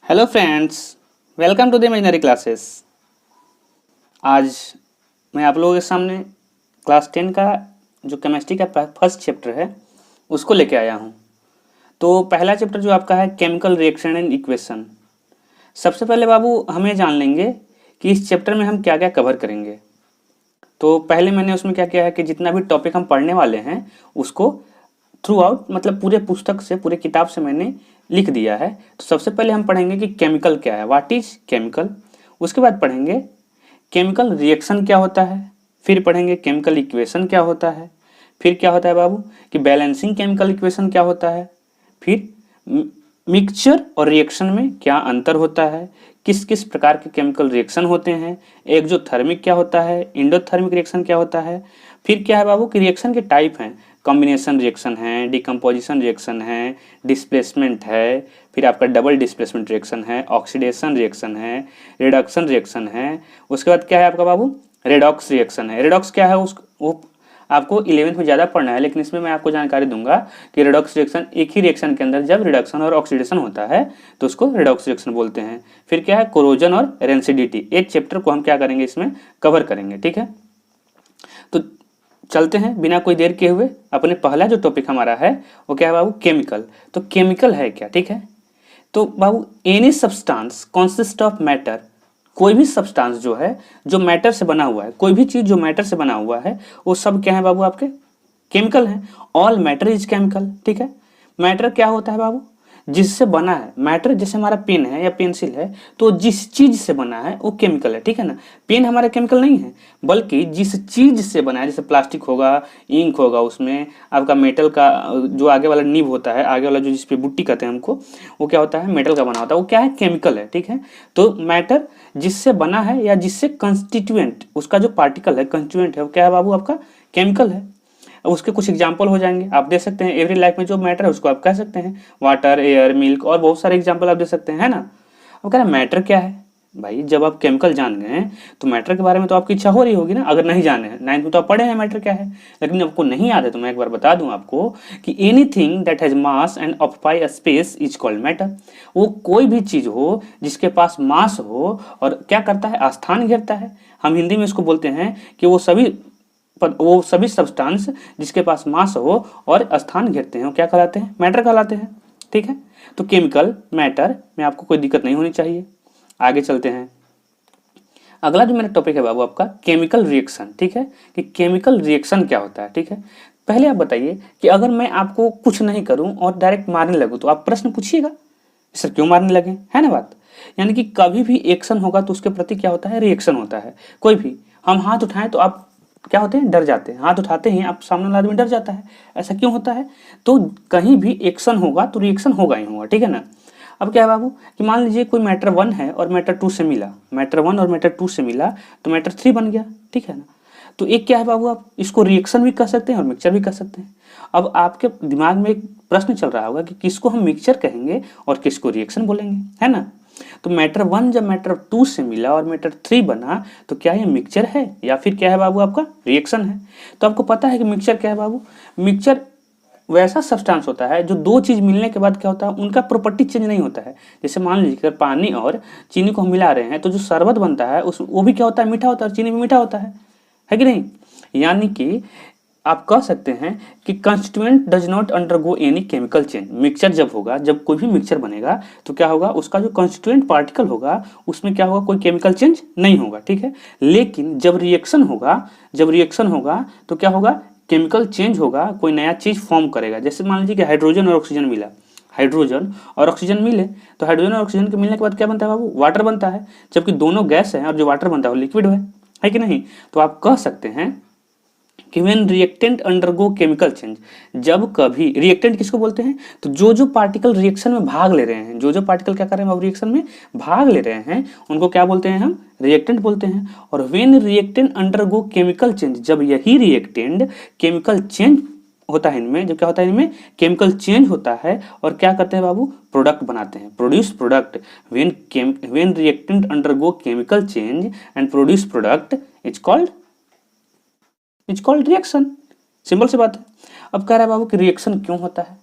Hello friends, welcome to the imaginary classes. आज मैं आप लोगों के सामने क्लास 10 का जो केमिस्ट्री का फर्स्ट चैप्टर है उसको लेके आया हूँ। तो पहला चैप्टर जो आपका है केमिकल रिएक्शन एंड इक्वेशन। सबसे पहले बाबू हमें जान लेंगे कि इस चैप्टर में हम क्या क्या कवर करेंगे। तो पहले मैंने उसमें क्या किया है कि जितना भी टॉपिक हम पढ़ने वाले हैं उसको थ्रू आउट मतलब पूरे पुस्तक से पूरे किताब से मैंने लिख दिया है। तो सबसे पहले हम पढ़ेंगे कि केमिकल क्या है, व्हाट इज केमिकल। उसके बाद पढ़ेंगे केमिकल रिएक्शन क्या होता है, फिर पढ़ेंगे केमिकल इक्वेशन क्या होता है, फिर क्या होता है बाबू कि बैलेंसिंग केमिकल इक्वेशन क्या होता है, फिर मिक्सचर और रिएक्शन में क्या अंतर होता है, किस किस प्रकार के केमिकल रिएक्शन होते हैं, एक्सोथर्मिक क्या होता है, इंडोथर्मिक रिएक्शन क्या होता है, फिर क्या है बाबू कि रिएक्शन के टाइप हैं, कॉम्बिनेशन रिएक्शन है, डिकम्पोजिशन रिएक्शन है, डिस्प्लेसमेंट है, फिर आपका डबल डिस्प्लेसमेंट रिएक्शन है, ऑक्सीडेशन रिएक्शन है, रिडक्शन रिएक्शन है। उसके बाद क्या है आपका बाबू रेडॉक्स रिएक्शन है। रेडॉक्स क्या है वो आपको 11th में ज़्यादा पढ़ना है, लेकिन इसमें मैं आपको जानकारी दूंगा कि रेडॉक्स रिएक्शन एक ही रिएक्शन के अंदर जब रिडक्शन और ऑक्सीडेशन होता है तो उसको रेडॉक्स रिएक्शन बोलते हैं। फिर क्या है कोरोजन और रेंसिडिटी। एक चैप्टर को हम क्या करेंगे इसमें कवर करेंगे, ठीक है। तो चलते हैं बिना कोई देर किए हुए, अपने पहला जो टॉपिक हमारा है वो क्या है बाबू केमिकल। तो केमिकल है क्या, ठीक है। तो बाबू any substance consist of matter, कोई भी सब्सटेंस जो है जो मैटर से बना हुआ है, कोई भी चीज जो मैटर से बना हुआ है वो सब क्या है बाबू आपके केमिकल है। ऑल मैटर इज केमिकल, ठीक है। मैटर क्या होता है बाबू जिससे बना है। मैटर जैसे हमारा पेन है या पेंसिल है तो जिस चीज से बना है वो केमिकल है, ठीक है ना। पेन हमारा केमिकल नहीं है, बल्कि जिस चीज से बना है, जैसे प्लास्टिक होगा, इंक होगा, उसमें आपका मेटल का जो आगे वाला नीब होता है, आगे वाला जो जिसपे बुट्टी कहते हैं हमको, वो क्या होता है मेटल का बना होता है, वो क्या है केमिकल है, ठीक है। तो मैटर जिससे बना है या जिससे कंस्टिट्यूएंट उसका जो पार्टिकल है कंस्टिट्यूएंट है वो क्या है बाबू आपका केमिकल है। अब उसके कुछ एग्जाम्पल हो जाएंगे, आप दे सकते हैं एवरी लाइफ में जो मैटर है उसको आप कह सकते हैं वाटर, एयर, मिल्क और बहुत सारे एग्जाम्पल आप दे सकते हैं, है ना। अब कह रहे हैं मैटर क्या है भाई, जब आप केमिकल जान गए तो मैटर के बारे में तो आपकी इच्छा हो रही होगी ना। अगर नहीं जाने हैं, 9th में तो आप पढ़े हैं मैटर क्या है, लेकिन आपको नहीं याद है तो मैं एक बार बता दूं आपको कि anything that has mass and occupy a space is called matter. वो कोई भी चीज हो जिसके पास मास हो और क्या करता है स्थान घेरता है, हम हिंदी में इसको बोलते हैं कि वो सभी सब्सटेंस जिसके पास मास हो और स्थान घेरते हैं वो क्या कहलाते हैं मैटर कहलाते हैं, ठीक है। तो केमिकल मैटर में आपको कोई दिक्कत नहीं होनी चाहिए। आगे चलते हैं, अगला जो मेरा टॉपिक है बाबू आपका केमिकल रिएक्शन, ठीक है। कि केमिकल रिएक्शन क्या होता है, ठीक है। पहले आप बताइए कि अगर मैं आपको कुछ नहीं करूं और डायरेक्ट मारने लगूं तो आप प्रश्न पूछिएगा सर क्यों मारने लगे, है ना बात। यानी कि कभी भी एक्शन होगा तो उसके प्रति क्या होता है रिएक्शन होता है। कोई भी हम हाथ उठाएं तो आप क्या होते हैं डर जाते हैं, हाथ उठाते ही आप सामने वाला आदमी डर जाता है, ऐसा क्यों होता है। तो कहीं भी एक्शन होगा तो रिएक्शन होगा ही होगा, ठीक है ना। अब क्या है बाबू कि मान लीजिए कोई मैटर 1 है और मैटर 2 से मिला, मैटर 1 और मैटर 2 से मिला तो मैटर 3 बन गया, ठीक है ना। तो एक क्या है बाबू आप इसको रिएक्शन भी कह सकते हैं और मिक्सचर भी कह सकते हैं। अब आपके दिमाग में एक प्रश्न चल रहा होगा कि किसको हम मिक्सचर कहेंगे और किसको रिएक्शन बोलेंगे, है ना। तो मैटर 1 जब मैटर 2 से मिला और मैटर 3 बना तो क्या ये मिक्सचर है या फिर क्या है बाबू आपका रिएक्शन है। तो आपको पता है कि मिक्सचर क्या है बाबू, मिक्सचर वैसा सब्सटेंस होता है जो दो चीज मिलने के बाद क्या होता है उनका प्रॉपर्टी चेंज नहीं होता है। जैसे मान लीजिए अगर पानी और चीनी को हम मिला रहे हैं तो जो शरबत बनता है उस वो भी क्या होता है मीठा होता है और चीनी भी मीठा होता है कि नहीं। यानी कि आप कह सकते हैं कि constituent does not undergo any chemical change. Mixture जब होगा, जब कोई भी मिक्सचर बनेगा तो क्या होगा उसका जो कंस्टिट्यूएंट पार्टिकल होगा उसमें क्या होगा कोई केमिकल चेंज नहीं होगा, ठीक है। लेकिन जब रिएक्शन होगा तो क्या होगा केमिकल चेंज होगा, कोई नया चीज फॉर्म करेगा। जैसे मान लीजिए कि हाइड्रोजन और ऑक्सीजन मिला, हाइड्रोजन और ऑक्सीजन मिले तो हाइड्रोजन और ऑक्सीजन के मिलने के बाद क्या बनता है बाबू वाटर बनता है। जबकि दोनों गैस है और जो वाटर बनता है वो लिक्विड है कि नहीं। तो आप कह सकते हैं कि when reactant undergo chemical change, जब कभी रिएक्टेंट किसको बोलते हैं तो जो जो पार्टिकल रिएक्शन में भाग ले रहे हैं, जो जो पार्टिकल क्या कर रहे हैं अब रिएक्शन में भाग ले रहे हैं उनको क्या बोलते हैं हम रिएक्टेंट बोलते हैं। और when reactant undergo chemical change, जब यही रिएक्टेंट केमिकल चेंज होता है इनमें, जब क्या होता है इनमें केमिकल चेंज होता है और क्या करते हैं बाबू प्रोडक्ट बनाते हैं, produce product. When reactant undergo chemical change and produce product is called reaction. Simple सी बात है। अब कह रहा है बाबू कि रिएक्शन क्यों होता है,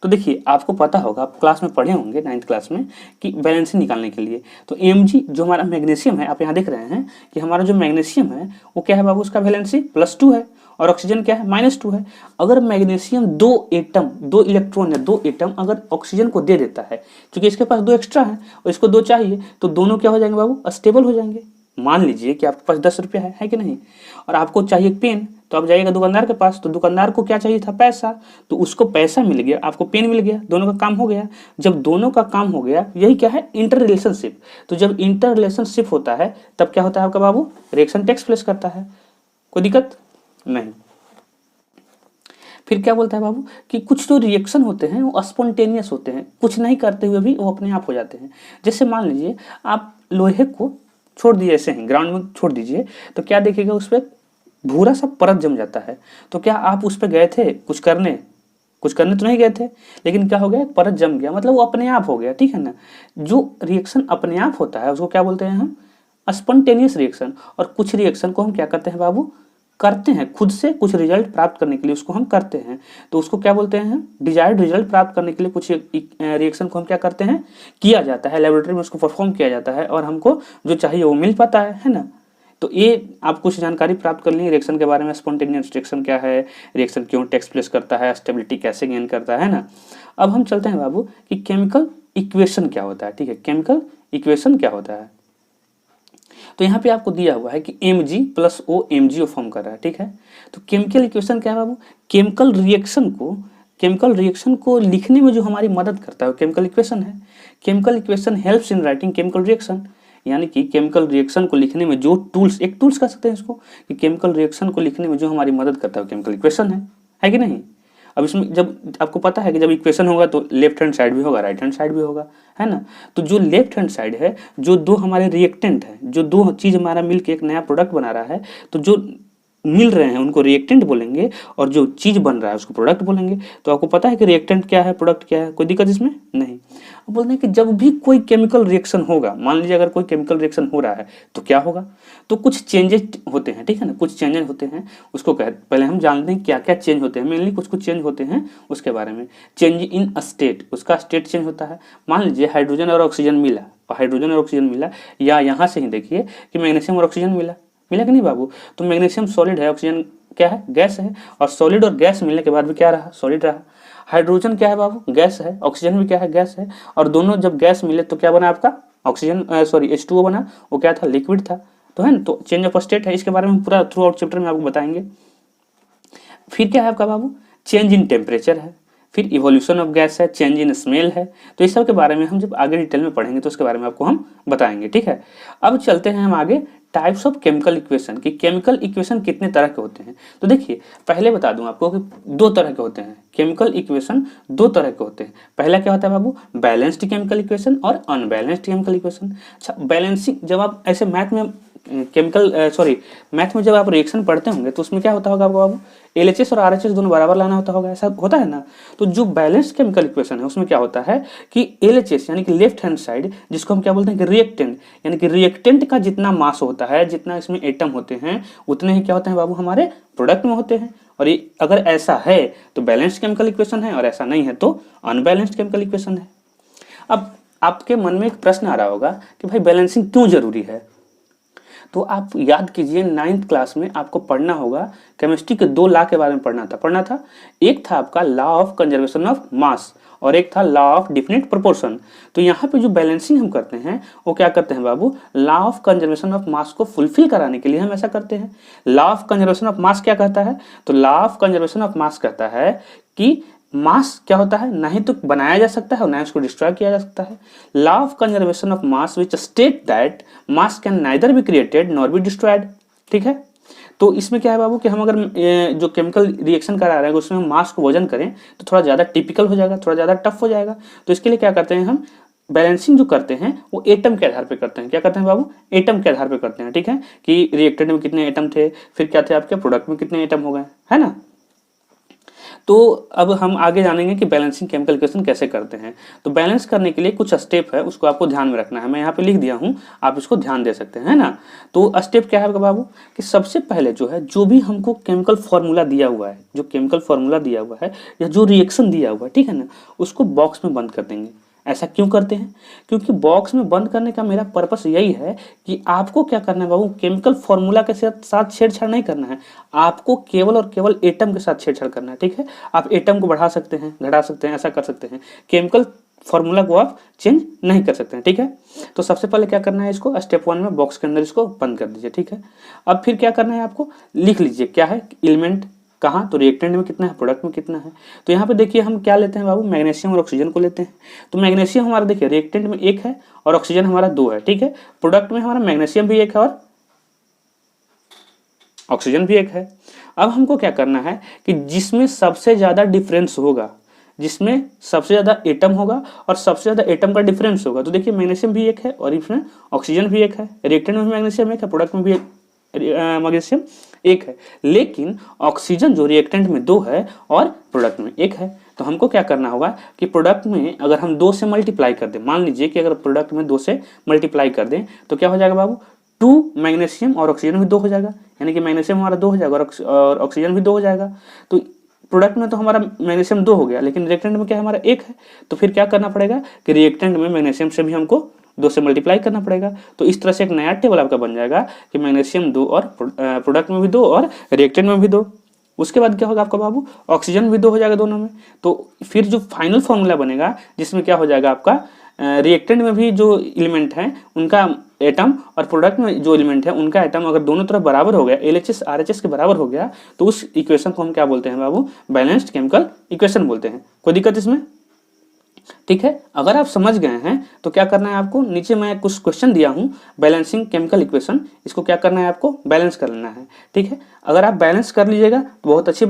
तो देखिए आपको पता होगा, आप क्लास में पढ़े होंगे 9th क्लास में कि बैलेंसिंग निकालने के लिए तो Mg जो हमारा मैग्नीशियम है, आप यहाँ देख रहे हैं कि हमारा जो मैग्नीशियम है वो क्या है बाबू, उसका वैलेंसी +2 है और ऑक्सीजन क्या है -2 है। अगर मैग्नीशियम 2 इलेक्ट्रॉन या 2 एटम अगर ऑक्सीजन को दे देता है, क्योंकि इसके पास 2 एक्स्ट्रा है और इसको 2 चाहिए, तो दोनों क्या हो जाएंगे बाबू, अस्टेबल हो जाएंगे। मान लीजिए कि आपके पास 10 रुपया है कि नहीं, और आपको चाहिए पेन, तो आप जाइएगा दुकानदार के पास, तो दुकानदार को क्या चाहिए था, पैसा, तो उसको पैसा मिल गया, आपको पेन मिल गया, दोनों का काम हो गया। जब दोनों का काम हो गया, यही क्या है, इंटर रिलेशनशिप। तो जब इंटर रिलेशनशिप होता है तब क्या होता है आपका बाबू, रिएक्शन टेक्स प्लेस करता है। कोई दिक्कत नहीं। फिर क्या बोलता है बाबू कि कुछ जो रिएक्शन होते हैं वो स्पॉन्टेनियस होते हैं, कुछ नहीं करते हुए भी वो अपने आप हो जाते हैं। जैसे मान लीजिए आप लोहे को छोड़ दिए ऐसे ही ग्राउंड में छोड़ दीजिए, तो क्या देखिएगा, उस पर भूरा सा परत जम जाता है। तो क्या आप उस पर गए थे कुछ करने तो नहीं गए थे, लेकिन क्या हो गया, परत जम गया, मतलब वो अपने आप हो गया, ठीक है ना। जो रिएक्शन अपने आप होता है उसको क्या बोलते हैं हम, स्पॉन्टेनियस रिएक्शन। और कुछ रिएक्शन को हम क्या करते हैं बाबू, करते हैं खुद से, कुछ रिजल्ट प्राप्त करने के लिए उसको हम करते हैं, तो उसको क्या बोलते हैं, डिजायर्ड रिजल्ट प्राप्त करने के लिए कुछ रिएक्शन को हम क्या करते हैं, किया जाता है, लेबोरेटरी में उसको परफॉर्म किया जाता है और हमको जो चाहिए वो मिल पाता है ना। तो ये आप कुछ जानकारी प्राप्त कर ली रिएक्शन के बारे में, स्पॉन्टेनियस रिएक्शन क्या है, रिएक्शन क्यों टेक्स प्लेस करता है, स्टेबिलिटी कैसे गेन करता है ना। अब हम चलते हैं बाबू कि केमिकल इक्वेशन क्या होता है, ठीक है, केमिकल इक्वेशन क्या होता है। तो यहाँ पे आपको दिया हुआ है कि Mg + O MgO फॉर्म कर रहा है, ठीक है। तो केमिकल इक्वेशन क्या है बाबू, केमिकल रिएक्शन को लिखने में जो हमारी मदद करता है वो केमिकल इक्वेशन है। Chemical equation helps in writing chemical reaction, यानी कि केमिकल रिएक्शन को लिखने में जो टूल्स कह सकते हैं इसको, कि केमिकल रिएक्शन को लिखने में जो हमारी मदद करता है वो केमिकल इक्वेशन है कि नहीं। अब इसमें जब आपको पता है कि जब इक्वेशन होगा तो लेफ्ट हैंड साइड भी होगा, राइट हैंड साइड भी होगा, है ना। तो जो लेफ्ट हैंड साइड है, जो दो हमारे रिएक्टेंट है, जो दो चीज़ हमारा मिलकर एक नया प्रोडक्ट बना रहा है, तो जो मिल रहे हैं उनको रिएक्टेंट बोलेंगे और जो चीज़ बन रहा है उसको प्रोडक्ट बोलेंगे। तो आपको पता है कि रिएक्टेंट क्या है, प्रोडक्ट क्या है, कोई दिक्कत इसमें नहीं। अब बोलते हैं कि जब भी कोई केमिकल रिएक्शन होगा, मान लीजिए अगर कोई केमिकल रिएक्शन हो रहा है तो क्या होगा, तो कुछ चेंजेस होते हैं, ठीक है ना, कुछ चेंजेस होते हैं। उसको पहले हम जानते हैं क्या क्या चेंज होते हैं, मेनली कुछ चेंज होते हैं उसके बारे में। चेंज इन स्टेट, उसका स्टेट चेंज होता है। मान लीजिए हाइड्रोजन और ऑक्सीजन मिला, या यहाँ से ही देखिए कि मैग्नीशियम और ऑक्सीजन मिला कि नहीं बाबू। तो मैग्नीशियम सॉलिड है, ऑक्सीजन क्या है, गैस है, और सॉलिड और गैस मिलने के बाद भी क्या रहा, सॉलिड रहा। हाइड्रोजन क्या है बाबू, गैस है, ऑक्सीजन भी क्या है, गैस है, और दोनों जब गैस मिले तो क्या बना आपका, H2O बना, वो क्या था, लिक्विड था। तो है ना, तो चेंज ऑफ स्टेट है, इसके बारे में पूरा थ्रू आउट चैप्टर में आपको बताएंगे। फिर क्या है आपका बाबू, चेंज इन टेम्परेचर है, फिर इवोल्यूशन ऑफ गैस है, चेंज इन स्मेल है। तो इस सब के बारे में हम जब आगे डिटेल में पढ़ेंगे तो उसके बारे में आपको हम बताएंगे, ठीक है। अब चलते हैं हम आगे, टाइप्स ऑफ केमिकल इक्वेशन, कि केमिकल इक्वेशन कितने तरह के होते हैं। तो देखिए पहले बता दूं आपको कि 2 तरह के होते हैं केमिकल इक्वेशन, 2 तरह के होते हैं। पहला क्या होता है बाबू, बैलेंस्ड केमिकल इक्वेशन और अनबैलेंस्ड केमिकल इक्वेशन। अच्छा, बैलेंसिंग, जब आप ऐसे मैथ में जब आप रिएक्शन पढ़ते होंगे तो उसमें क्या होता होगा आपको बाबू, LHS और RHS दोनों बराबर लाना होता होगा, ऐसा होता है ना। तो जो बैलेंस्ड केमिकल इक्वेशन है उसमें क्या होता है कि LHS यानी कि लेफ्ट हैंड साइड, जिसको हम क्या बोलते हैं कि रिएक्टेंट, यानी कि रिएक्टेंट का जितना मास होता है, जितना इसमें एटम होते हैं, उतने ही क्या होते हैं बाबू हमारे प्रोडक्ट में होते हैं। और ये अगर ऐसा है तो बैलेंस्ड केमिकल इक्वेशन है, और ऐसा नहीं है तो अनबैलेंस्ड केमिकल इक्वेशन है। अब आपके मन में एक प्रश्न आ रहा होगा कि भाई बैलेंसिंग क्यों जरूरी है। तो आप याद कीजिए 9th क्लास में आपको पढ़ना होगा, केमिस्ट्री के 2 लॉ के बारे में पढ़ना था। एक था आपका लॉ ऑफ कंजर्वेशन ऑफ मास और एक था लॉ ऑफ डिफिनिट प्रोपोर्शन। तो यहाँ पे जो बैलेंसिंग हम करते हैं वो क्या करते हैं बाबू, law of conservation of mass को फुलफिल कराने के लिए हम ऐसा करते हैं। Law of conservation of mass क्या कहता है, तो law of conservation of mass कहता है कि मास क्या होता है, ना ही तो बनाया जा सकता है और ना उसको डिस्ट्रॉय किया जा सकता है। Law of conservation of mass which state that mass can neither be created nor be destroyed, ठीक है। तो इसमें क्या है बाबू कि हम अगर जो केमिकल रिएक्शन करा रहे हैं उसमें हम मास को वजन करें तो थोड़ा ज़्यादा टिपिकल हो जाएगा, थोड़ा ज़्यादा टफ हो जाएगा। तो इसके लिए क्या करते हैं हम, बैलेंसिंग जो करते हैं वो एटम के आधार पे करते हैं। क्या करते हैं बाबू, एटम के आधार पे करते हैं, ठीक है, कि रिएक्टेंट में कितने एटम थे, फिर क्या थे आपके प्रोडक्ट में कितने एटम हो गए, है ना। तो अब हम आगे जानेंगे कि बैलेंसिंग केमिकल इक्वेशन कैसे करते हैं। तो बैलेंस करने के लिए कुछ स्टेप है, उसको आपको ध्यान में रखना है। मैं यहाँ पे लिख दिया हूँ, आप इसको ध्यान दे सकते हैं, है ना। तो स्टेप क्या है बाबू कि सबसे पहले जो है, जो भी हमको केमिकल फॉर्मूला दिया हुआ है, जो केमिकल फॉर्मूला दिया हुआ है या जो रिएक्शन दिया हुआ है, ठीक है ना, उसको बॉक्स में बंद कर देंगे। ऐसा क्यों करते हैं? क्योंकि बॉक्स में बंद करने का मेरा पर्पस यही है कि आपको क्या करना है बाबू, केमिकल फॉर्मूला के साथ छेड़छाड़ नहीं करना है, आपको केवल और केवल एटम के साथ छेड़छाड़ करना है, ठीक है। आप एटम को बढ़ा सकते हैं, घटा सकते हैं, ऐसा कर सकते हैं, केमिकल फॉर्मूला को आप चेंज नहीं कर सकते हैं, ठीक है। तो सबसे पहले क्या करना है, इसको स्टेप 1 में बॉक्स के अंदर इसको बंद कर दीजिए, ठीक है। अब फिर क्या करना है, आपको लिख लीजिए क्या है एलिमेंट, कहाँ, तो रिएक्टेंट में कितना है, प्रोडक्ट में कितना है। तो यहाँ पे देखिए हम क्या लेते हैं बाबू, मैग्नीशियम और ऑक्सीजन को लेते हैं। तो मैग्नीशियम हमारा देखिए रिएक्टेंट में 1 है और ऑक्सीजन हमारा 2 है, ठीक है। प्रोडक्ट में हमारा मैग्नीशियम भी 1 है और ऑक्सीजन भी 1 है। अब हमको क्या करना है कि जिसमें सबसे ज़्यादा डिफरेंस होगा, जिसमें सबसे ज़्यादा एटम होगा और सबसे ज़्यादा एटम का डिफरेंस होगा, तो देखिए मैग्नीशियम भी 1 है और इसमें ऑक्सीजन भी 1 है, रिएक्टेंट में भी मैग्नीशियम 1 है, प्रोडक्ट में भी मैग्नीशियम 1 है, लेकिन ऑक्सीजन जो रिएक्टेंट में 2 है और प्रोडक्ट में 1 है। तो हमको क्या करना होगा कि प्रोडक्ट में अगर हम 2 से मल्टीप्लाई कर दें, मान लीजिए कि अगर प्रोडक्ट में 2 से मल्टीप्लाई कर दें तो क्या हो जाएगा बाबू, 2 मैग्नीशियम और ऑक्सीजन भी 2 हो जाएगा, यानी कि मैग्नीशियम हमारा 2 हो जाएगा और ऑक्सीजन भी 2 हो जाएगा। तो प्रोडक्ट में तो हमारा मैग्नीशियम 2 हो गया, लेकिन रिएक्टेंट में क्या है, हमारा 1 है। तो फिर क्या करना पड़ेगा कि रिएक्टेंट में मैग्नीशियम से भी हमको 2 से मल्टीप्लाई करना पड़ेगा। तो इस तरह से एक नया टेबल आपका बन जाएगा कि मैग्नीशियम 2 और प्रोडक्ट में भी 2 और रिएक्टेंट में भी 2। उसके बाद क्या होगा आपका बाबू, ऑक्सीजन भी 2 हो जाएगा दोनों में। तो फिर जो फाइनल फॉर्मूला बनेगा जिसमें क्या हो जाएगा आपका, रिएक्टेंट में भी जो एलिमेंट है उनका एटम और प्रोडक्ट में जो एलिमेंट है उनका एटम अगर दोनों तरफ बराबर हो गया, LHS RHS के बराबर हो गया, तो उस इक्वेशन को हम क्या बोलते हैं बाबू, बैलेंस्ड केमिकल इक्वेशन बोलते हैं। कोई दिक्कत इसमें? ठीक है। अगर आप समझ गए हैं तो क्या करना है आपको, नीचे मैं कुछ क्वेश्चन दिया हूँ बैलेंसिंग केमिकल इक्वेशन, इसको क्या करना है आपको, बैलेंस कर लेना है, ठीक है। अगर आप बैलेंस कर लीजिएगा तो बहुत अच्छी